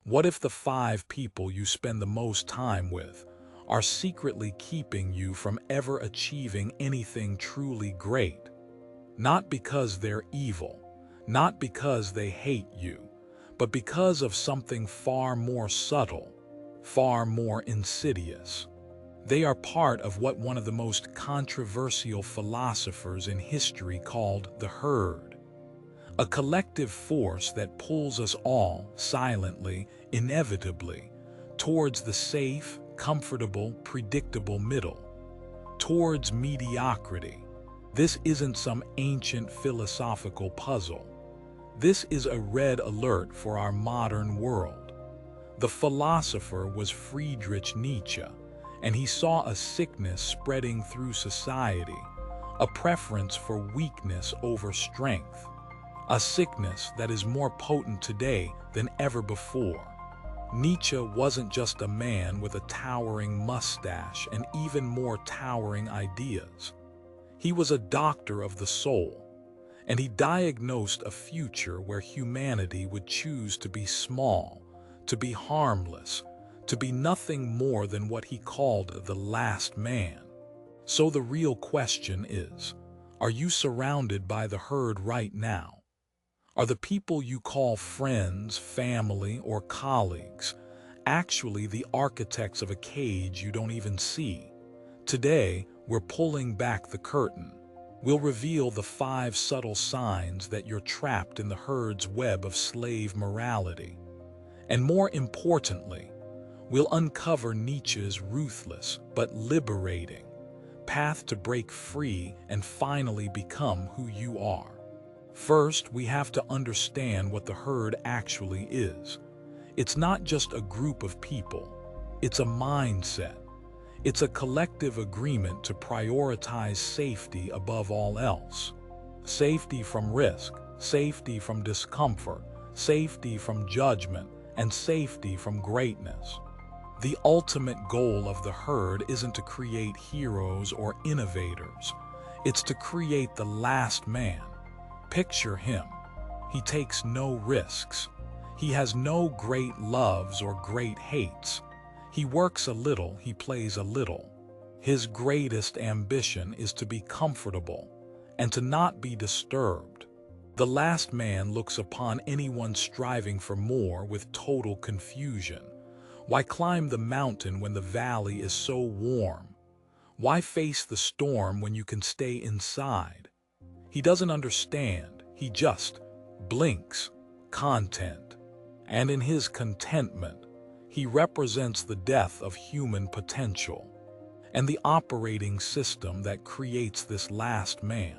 What if the 5 people you spend the most time with are secretly keeping you from ever achieving anything truly great? Not because they're evil, not because they hate you, but because of something far more subtle, far more insidious. They are part of what one of the most controversial philosophers in history called the herd, a collective force that pulls us all, silently, inevitably, towards the safe, comfortable, predictable middle, towards mediocrity. This isn't some ancient philosophical puzzle. This is a red alert for our modern world. The philosopher was Friedrich Nietzsche, and he saw a sickness spreading through society, a preference for weakness over strength, a sickness that is more potent today than ever before. Nietzsche wasn't just a man with a towering mustache and even more towering ideas. He was a doctor of the soul, and he diagnosed a future where humanity would choose to be small, to be harmless, to be nothing more than what he called the last man. So the real question is, are you surrounded by the herd right now? Are the people you call friends, family, or colleagues actually the architects of a cage you don't even see? Today, we're pulling back the curtain. We'll reveal the 5 subtle signs that you're trapped in the herd's web of slave morality. And more importantly, we'll uncover Nietzsche's ruthless but liberating path to break free and finally become who you are. First, we have to understand what the herd actually is. It's not just a group of people. It's a mindset. It's a collective agreement to prioritize safety above all else. Safety from risk, safety from discomfort, safety from judgment, and safety from greatness. The ultimate goal of the herd isn't to create heroes or innovators. It's to create the last man. Picture him. He takes no risks. He has no great loves or great hates. He works a little, he plays a little. His greatest ambition is to be comfortable and to not be disturbed. The last man looks upon anyone striving for more with total confusion. Why climb the mountain when the valley is so warm? Why face the storm when you can stay inside? He doesn't understand, he just blinks content. And in his contentment, he represents the death of human potential and the operating system that creates this last man.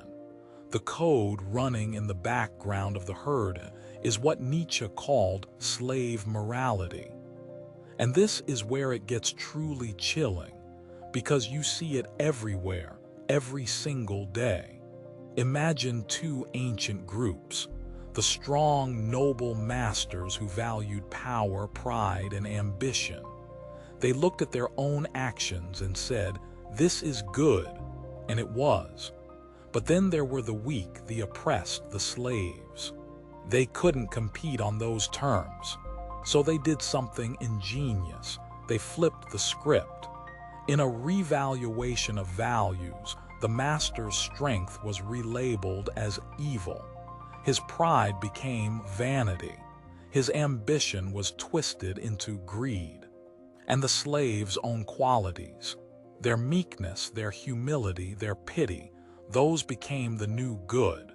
The code running in the background of the herd is what Nietzsche called slave morality. And this is where it gets truly chilling, because you see it everywhere, every single day. Imagine 2 ancient groups, the strong, noble masters who valued power, pride, and ambition. They looked at their own actions and said, "This is good," and it was. But then there were the weak, the oppressed, the slaves. They couldn't compete on those terms. So they did something ingenious. They flipped the script. In a revaluation of values, the master's strength was relabeled as evil. His pride became vanity. His ambition was twisted into greed. And the slave's own qualities, their meekness, their humility, their pity, those became the new good.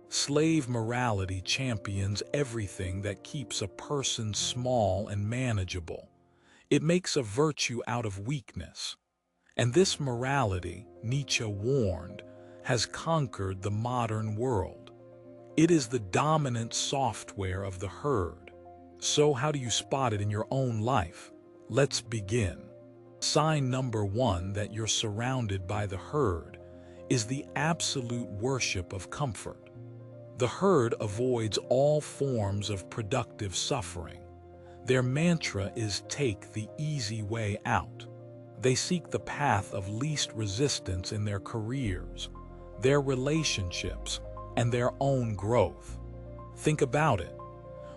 Slave morality champions everything that keeps a person small and manageable. It makes a virtue out of weakness. And this morality, Nietzsche warned, has conquered the modern world. It is the dominant software of the herd. So how do you spot it in your own life? Let's begin. Sign number 1 that you're surrounded by the herd is the absolute worship of comfort. The herd avoids all forms of productive suffering. Their mantra is take the easy way out. They seek the path of least resistance in their careers, their relationships, and their own growth. Think about it.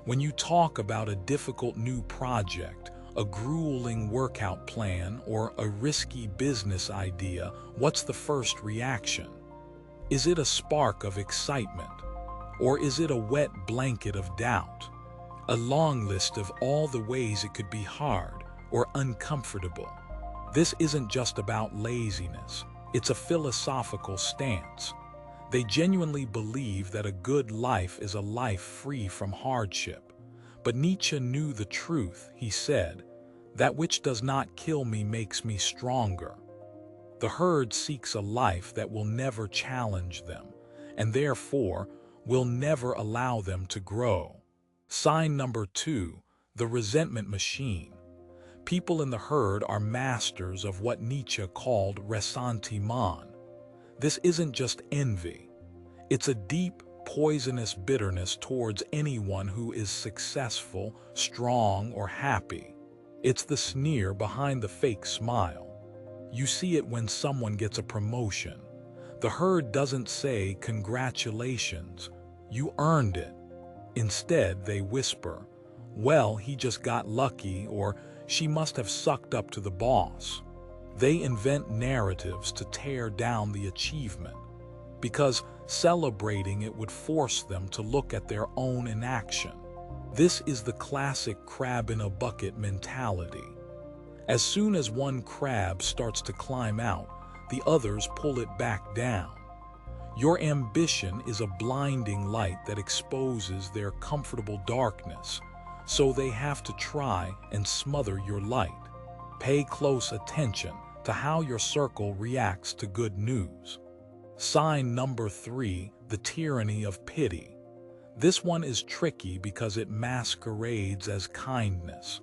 When you talk about a difficult new project, a grueling workout plan, or a risky business idea, what's the first reaction? Is it a spark of excitement? Or is it a wet blanket of doubt? A long list of all the ways it could be hard or uncomfortable. This isn't just about laziness, it's a philosophical stance. They genuinely believe that a good life is a life free from hardship. But Nietzsche knew the truth. He said, "That which does not kill me makes me stronger." The herd seeks a life that will never challenge them, and therefore will never allow them to grow. Sign number 2, the resentment machine. People in the herd are masters of what Nietzsche called ressentiment. This isn't just envy. It's a deep, poisonous bitterness towards anyone who is successful, strong, or happy. It's the sneer behind the fake smile. You see it when someone gets a promotion. The herd doesn't say, "Congratulations, you earned it." Instead, they whisper, "Well, he just got lucky," or "She must have sucked up to the boss." They invent narratives to tear down the achievement, because celebrating it would force them to look at their own inaction. This is the classic crab-in-a-bucket mentality. As soon as one crab starts to climb out, the others pull it back down. Your ambition is a blinding light that exposes their comfortable darkness, so they have to try and smother your light. Pay close attention to how your circle reacts to good news. Sign number 3, the tyranny of pity. This one is tricky because it masquerades as kindness.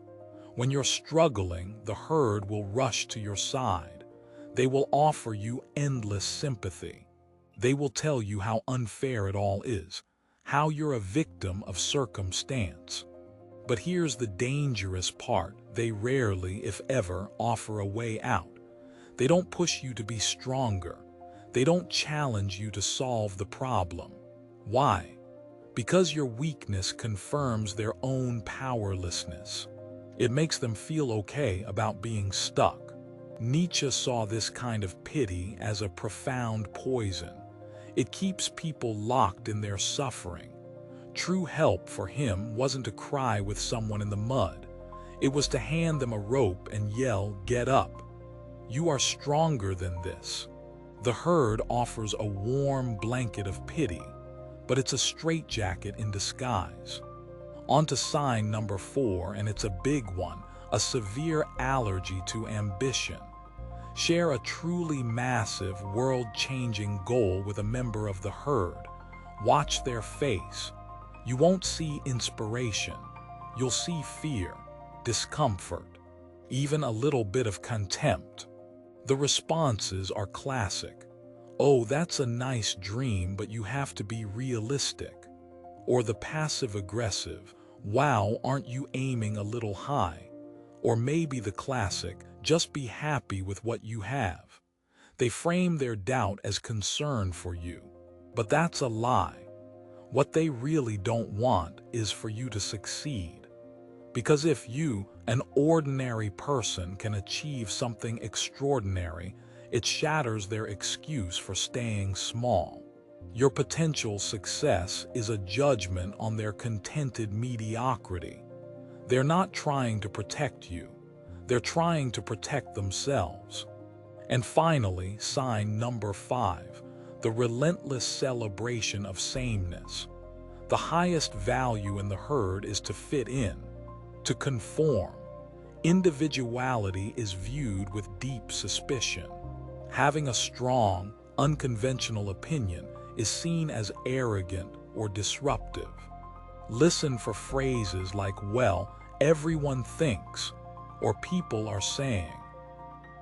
When you're struggling, the herd will rush to your side. They will offer you endless sympathy. They will tell you how unfair it all is, how you're a victim of circumstance. But here's the dangerous part. They rarely, if ever, offer a way out. They don't push you to be stronger. They don't challenge you to solve the problem. Why? Because your weakness confirms their own powerlessness. It makes them feel okay about being stuck. Nietzsche saw this kind of pity as a profound poison. It keeps people locked in their suffering. True help for him wasn't to cry with someone in the mud. It was to hand them a rope and yell, "Get up. You are stronger than this." The herd offers a warm blanket of pity, but it's a straitjacket in disguise. On to sign number 4, and it's a big one, a severe allergy to ambition. Share a truly massive, world-changing goal with a member of the herd. Watch their face. You won't see inspiration. You'll see fear, discomfort, even a little bit of contempt. The responses are classic. "Oh, that's a nice dream, but you have to be realistic." Or the passive-aggressive, "Wow, aren't you aiming a little high?" Or maybe the classic, "Just be happy with what you have." They frame their doubt as concern for you. But that's a lie. What they really don't want is for you to succeed. Because if you, an ordinary person, can achieve something extraordinary, it shatters their excuse for staying small. Your potential success is a judgment on their contented mediocrity. They're not trying to protect you. They're trying to protect themselves. And finally, sign number 5, the relentless celebration of sameness. The highest value in the herd is to fit in, to conform. Individuality is viewed with deep suspicion. Having a strong, unconventional opinion is seen as arrogant or disruptive. Listen for phrases like, "Well, everyone thinks," or "people are saying."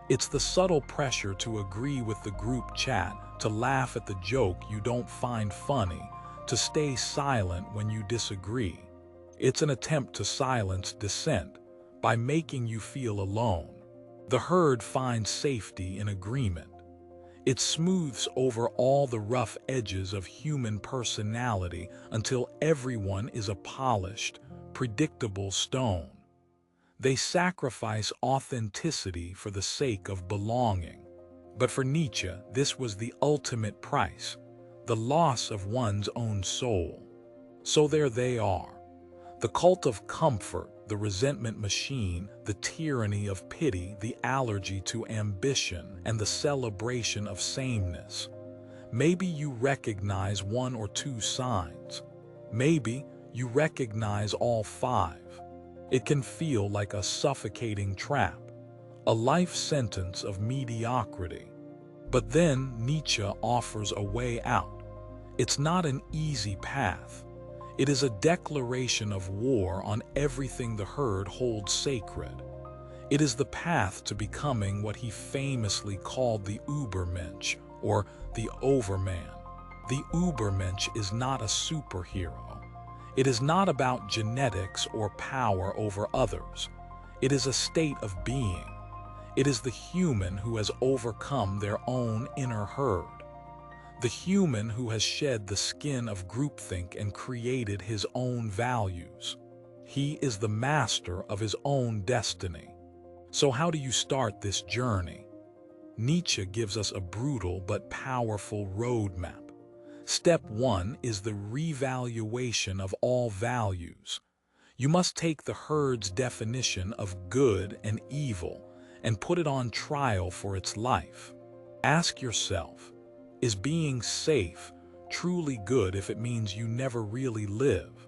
It's the subtle pressure to agree with the group chat, to laugh at the joke you don't find funny, to stay silent when you disagree. It's an attempt to silence dissent by making you feel alone. The herd finds safety in agreement. It smooths over all the rough edges of human personality until everyone is a polished, predictable stone. They sacrifice authenticity for the sake of belonging. But for Nietzsche, this was the ultimate price, the loss of one's own soul. So there they are. The cult of comfort, the resentment machine, the tyranny of pity, the allergy to ambition, and the celebration of sameness. Maybe you recognize one or two signs. Maybe you recognize all five. It can feel like a suffocating trap, a life sentence of mediocrity. But then Nietzsche offers a way out. It's not an easy path. It is a declaration of war on everything the herd holds sacred. It is the path to becoming what he famously called the Übermensch, or the Overman. The Übermensch is not a superhero. It is not about genetics or power over others. It is a state of being. It is the human who has overcome their own inner herd. The human who has shed the skin of groupthink and created his own values. He is the master of his own destiny. So how do you start this journey? Nietzsche gives us a brutal but powerful roadmap. Step 1 is the revaluation of all values. You must take the herd's definition of good and evil and put it on trial for its life. Ask yourself, is being safe truly good if it means you never really live?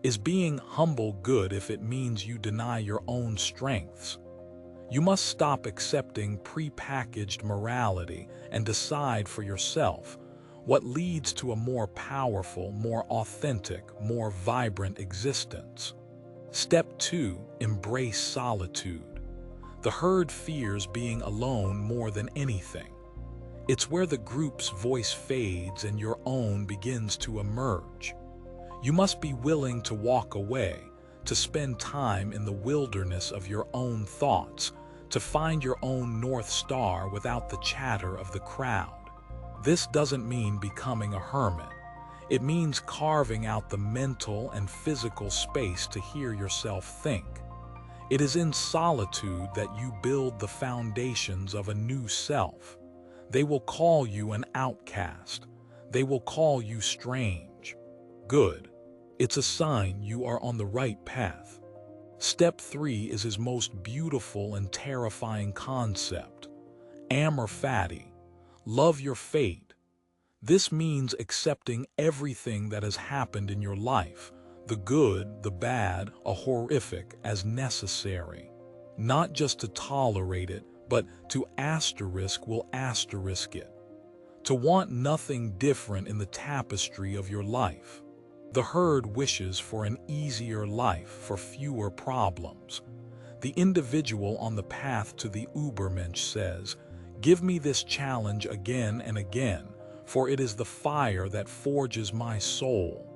Is being humble good if it means you deny your own strengths? You must stop accepting prepackaged morality and decide for yourself what leads to a more powerful, more authentic, more vibrant existence. Step 2, embrace solitude. The herd fears being alone more than anything. It's where the group's voice fades and your own begins to emerge. You must be willing to walk away, to spend time in the wilderness of your own thoughts, to find your own North Star without the chatter of the crowd. This doesn't mean becoming a hermit. It means carving out the mental and physical space to hear yourself think. It is in solitude that you build the foundations of a new self. They will call you an outcast. They will call you strange. Good. It's a sign you are on the right path. Step 3 is his most beautiful and terrifying concept. Amor fati. Love your fate. This means accepting everything that has happened in your life, the good, the bad, a horrific, as necessary. Not just to tolerate it, but to will asterisk it. To want nothing different in the tapestry of your life. The herd wishes for an easier life, for fewer problems. The individual on the path to the Übermensch says, "Give me this challenge again and again, for it is the fire that forges my soul."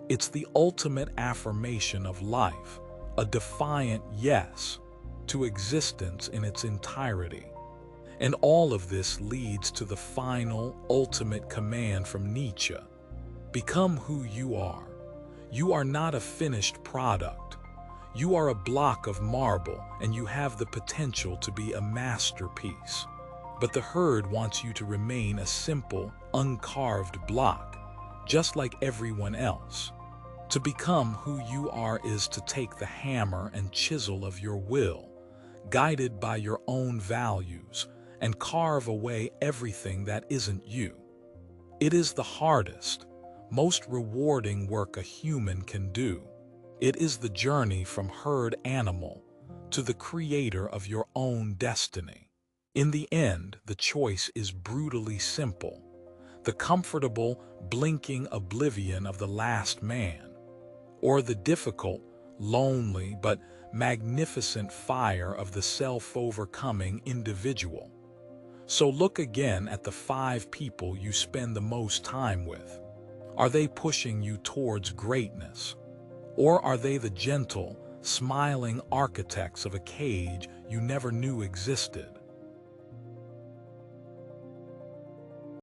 It's the ultimate affirmation of life, a defiant yes to existence in its entirety. And all of this leads to the final, ultimate command from Nietzsche. Become who you are. You are not a finished product. You are a block of marble, and you have the potential to be a masterpiece. But the herd wants you to remain a simple, uncarved block, just like everyone else. To become who you are is to take the hammer and chisel of your will, guided by your own values, and carve away everything that isn't you. It is the hardest, most rewarding work a human can do. It is the journey from herd animal to the creator of your own destiny. In the end, the choice is brutally simple. The comfortable, blinking oblivion of the last man, or the difficult, lonely, but magnificent fire of the self-overcoming individual. So look again at the 5 people you spend the most time with. Are they pushing you towards greatness? Or are they the gentle, smiling architects of a cage you never knew existed?